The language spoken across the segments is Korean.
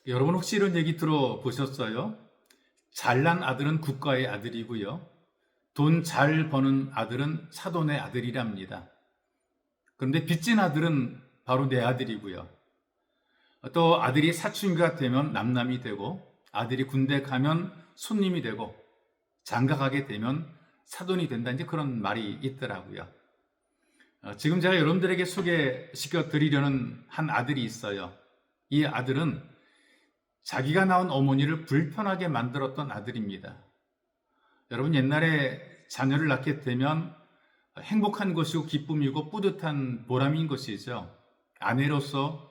여러분 혹시 이런 얘기 들어보셨어요? 잘난 아들은 국가의 아들이고요. 돈 잘 버는 아들은 사돈의 아들이랍니다. 그런데 빚진 아들은 바로 내 아들이고요. 또 아들이 사춘기가 되면 남남이 되고, 아들이 군대 가면 손님이 되고, 장가 가게 되면 사돈이 된다, 이제 그런 말이 있더라고요. 지금 제가 여러분들에게 소개시켜 드리려는 한 아들이 있어요. 이 아들은 자기가 낳은 어머니를 불편하게 만들었던 아들입니다. 여러분, 옛날에 자녀를 낳게 되면 행복한 것이고 기쁨이고 뿌듯한 보람인 것이죠. 아내로서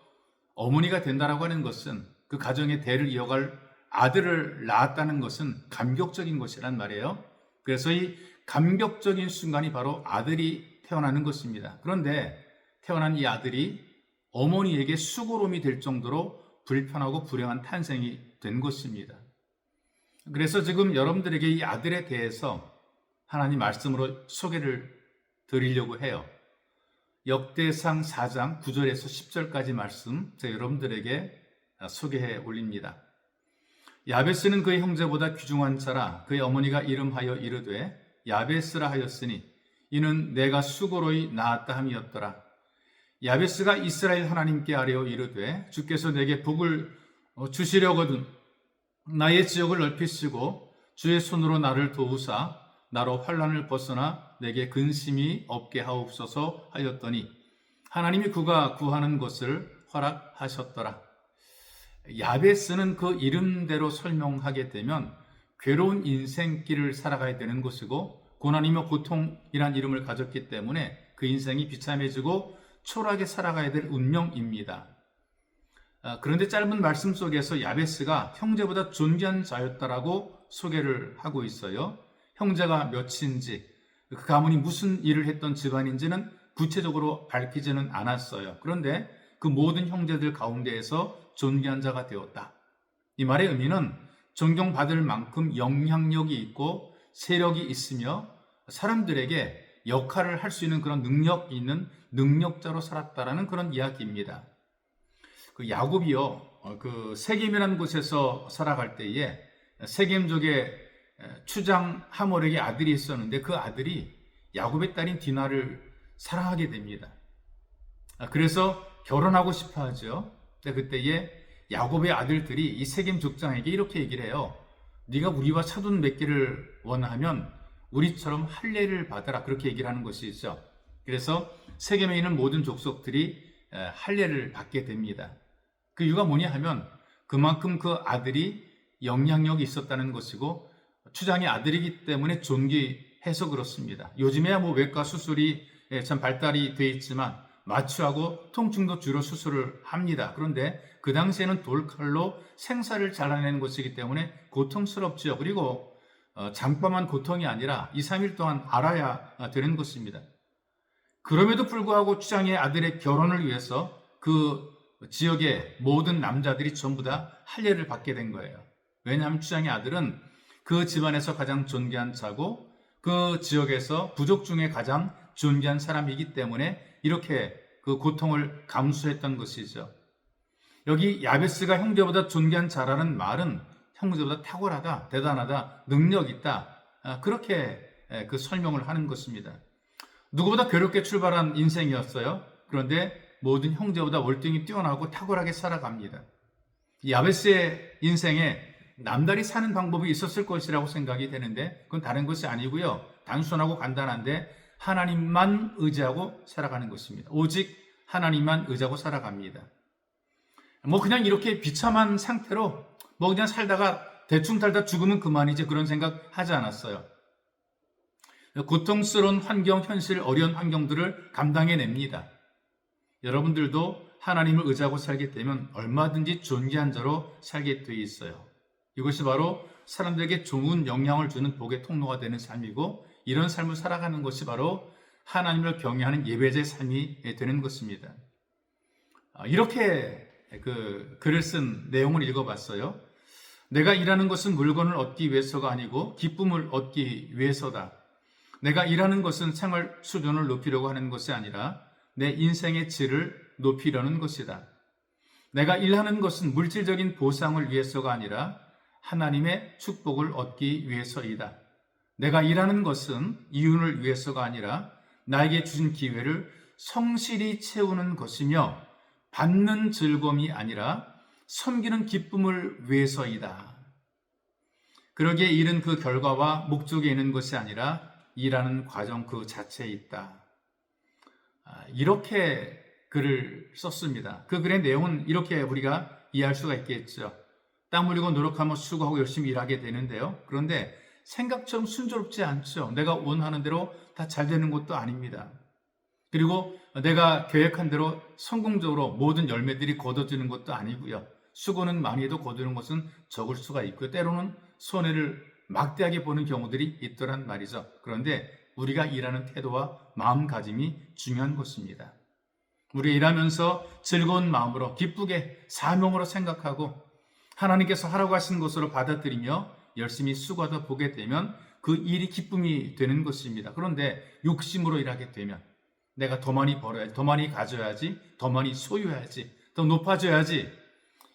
어머니가 된다라고 하는 것은, 그 가정의 대를 이어갈 아들을 낳았다는 것은 감격적인 것이란 말이에요. 그래서 이 감격적인 순간이 바로 아들이 태어나는 것입니다. 그런데 태어난 이 아들이 어머니에게 수고로움이 될 정도로 불편하고 불행한 탄생이 된 것입니다. 그래서 지금 여러분들에게 이 아들에 대해서 하나님 말씀으로 소개를 드리려고 해요. 역대상 4장 9절에서 10절까지 말씀 제가 여러분들에게 소개해 올립니다. 야베스는 그의 형제보다 귀중한 자라. 그의 어머니가 이름하여 이르되 야베스라 하였으니 이는 내가 수고로이 낳았다 함이었더라. 야베스가 이스라엘 하나님께 아뢰어 이르되 주께서 내게 복을 주시려거든 나의 지역을 넓히시고 주의 손으로 나를 도우사 나로 환난을 벗어나 내게 근심이 없게 하옵소서 하였더니 하나님이 그가 구하는 것을 허락하셨더라. 야베스는 그 이름대로 설명하게 되면 괴로운 인생길을 살아가야 되는 것이고, 고난이며 고통이란 이름을 가졌기 때문에 그 인생이 비참해지고 초라하게 살아가야 될 운명입니다. 그런데 짧은 말씀 속에서 야베스가 형제보다 존귀한 자였다라고 소개를 하고 있어요. 형제가 몇인지, 그 가문이 무슨 일을 했던 집안인지는 구체적으로 밝히지는 않았어요. 그런데 그 모든 형제들 가운데에서 존귀한 자가 되었다. 이 말의 의미는 존경받을 만큼 영향력이 있고 세력이 있으며 사람들에게 역할을 할 수 있는 그런 능력이 있는 능력자로 살았다라는 그런 이야기입니다. 그 야곱이요, 그 세겜이라는 곳에서 살아갈 때에 세겜족의 추장 하몰에게 아들이 있었는데 그 아들이 야곱의 딸인 디나를 사랑하게 됩니다. 그래서 결혼하고 싶어 하죠. 그때에 야곱의 아들들이 이 세겜 족장에게 이렇게 얘기를 해요. 네가 우리와 사돈 맺기를 원하면 우리처럼 할례를 받아라, 그렇게 얘기를 하는 것이죠. 그래서 세겜에 있는 모든 족속들이 할례를 받게 됩니다. 그 이유가 뭐냐 하면 그만큼 그 아들이 영향력이 있었다는 것이고 추장의 아들이기 때문에 존귀해서 그렇습니다. 요즘에야 뭐 외과 수술이 참 발달이 돼 있지만 마취하고 통증도 주로 수술을 합니다. 그런데 그 당시에는 돌칼로 생사를 잘라내는 것이기 때문에 고통스럽지요. 그리고 잠깐만 고통이 아니라 2, 3일 동안 알아야 되는 것입니다. 그럼에도 불구하고 추장의 아들의 결혼을 위해서 그 지역의 모든 남자들이 전부 다 할례를 받게 된 거예요. 왜냐하면 추장의 아들은 그 집안에서 가장 존귀한 자고 그 지역에서 부족 중에 가장 존귀한 사람이기 때문에 이렇게 그 고통을 감수했던 것이죠. 여기 야베스가 형제보다 존귀한 자라는 말은 형제보다 탁월하다, 대단하다, 능력 있다, 그렇게 그 설명을 하는 것입니다. 누구보다 괴롭게 출발한 인생이었어요. 그런데 모든 형제보다 월등히 뛰어나고 탁월하게 살아갑니다. 야베스의 인생에 남다리 사는 방법이 있었을 것이라고 생각이 되는데 그건 다른 것이 아니고요. 단순하고 간단한데 하나님만 의지하고 살아가는 것입니다. 오직 하나님만 의지하고 살아갑니다. 뭐 그냥 이렇게 비참한 상태로 뭐 그냥 살다가 대충 살다 죽으면 그만이지, 그런 생각 하지 않았어요. 고통스러운 환경, 현실, 어려운 환경들을 감당해냅니다. 여러분들도 하나님을 의지하고 살게 되면 얼마든지 존귀한 자로 살게 돼 있어요. 이것이 바로 사람들에게 좋은 영향을 주는 복의 통로가 되는 삶이고, 이런 삶을 살아가는 것이 바로 하나님을 경외하는 예배자의 삶이 되는 것입니다. 이렇게 그 글을 쓴 내용을 읽어봤어요. 내가 일하는 것은 물건을 얻기 위해서가 아니고 기쁨을 얻기 위해서다. 내가 일하는 것은 생활 수준을 높이려고 하는 것이 아니라 내 인생의 질을 높이려는 것이다. 내가 일하는 것은 물질적인 보상을 위해서가 아니라 하나님의 축복을 얻기 위해서이다. 내가 일하는 것은 이윤을 위해서가 아니라 나에게 주신 기회를 성실히 채우는 것이며 받는 즐거움이 아니라 섬기는 기쁨을 위해서이다. 그러기에 일은 그 결과와 목적에 있는 것이 아니라 일하는 과정 그 자체에 있다. 이렇게 글을 썼습니다. 그 글의 내용은 이렇게 우리가 이해할 수가 있겠죠. 땀 흘리고 노력하며 수고하고 열심히 일하게 되는데요. 그런데 생각처럼 순조롭지 않죠. 내가 원하는 대로 다 잘 되는 것도 아닙니다. 그리고 내가 계획한 대로 성공적으로 모든 열매들이 거둬지는 것도 아니고요. 수고는 많이 해도 거두는 것은 적을 수가 있고요. 때로는 손해를 막대하게 보는 경우들이 있더란 말이죠. 그런데 우리가 일하는 태도와 마음가짐이 중요한 것입니다. 우리가 일하면서 즐거운 마음으로 기쁘게 사명으로 생각하고 하나님께서 하라고 하신 것으로 받아들이며 열심히 수고하다 보게 되면 그 일이 기쁨이 되는 것입니다. 그런데 욕심으로 일하게 되면 내가 더 많이 벌어야지, 더 많이 가져야지, 더 많이 소유해야지, 더 높아져야지,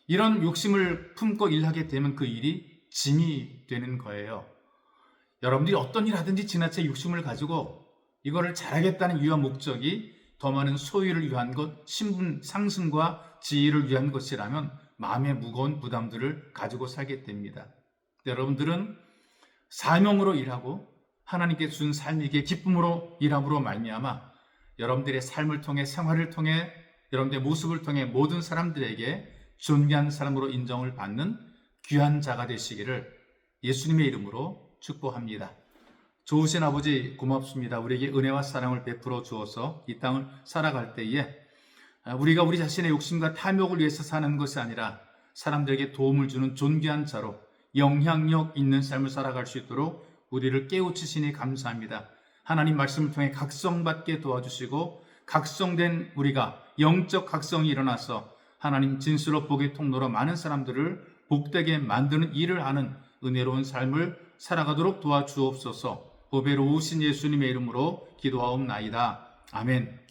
이런 욕심을 품고 일하게 되면 그 일이 짐이 되는 거예요. 여러분들이 어떤 일 하든지 지나쳐 욕심을 가지고 이거를 잘하겠다는 이유와 목적이 더 많은 소유를 위한 것, 신분 상승과 지위를 위한 것이라면 마음의 무거운 부담들을 가지고 살게 됩니다. 여러분들은 사명으로 일하고 하나님께 준 삶이기에 기쁨으로 일함으로 말미암아 여러분들의 삶을 통해, 생활을 통해, 여러분들의 모습을 통해 모든 사람들에게 존귀한 사람으로 인정을 받는 귀한 자가 되시기를 예수님의 이름으로 축복합니다. 좋으신 아버지 고맙습니다. 우리에게 은혜와 사랑을 베풀어 주어서 이 땅을 살아갈 때에 우리가 우리 자신의 욕심과 탐욕을 위해서 사는 것이 아니라 사람들에게 도움을 주는 존귀한 자로 영향력 있는 삶을 살아갈 수 있도록 우리를 깨우치시니 감사합니다. 하나님 말씀을 통해 각성받게 도와주시고 각성된 우리가 영적 각성이 일어나서 하나님 진수로 복의 통로로 많은 사람들을 복되게 만드는 일을 하는 은혜로운 삶을 살아가도록 도와주옵소서. 보배로우신 예수님의 이름으로 기도하옵나이다. 아멘.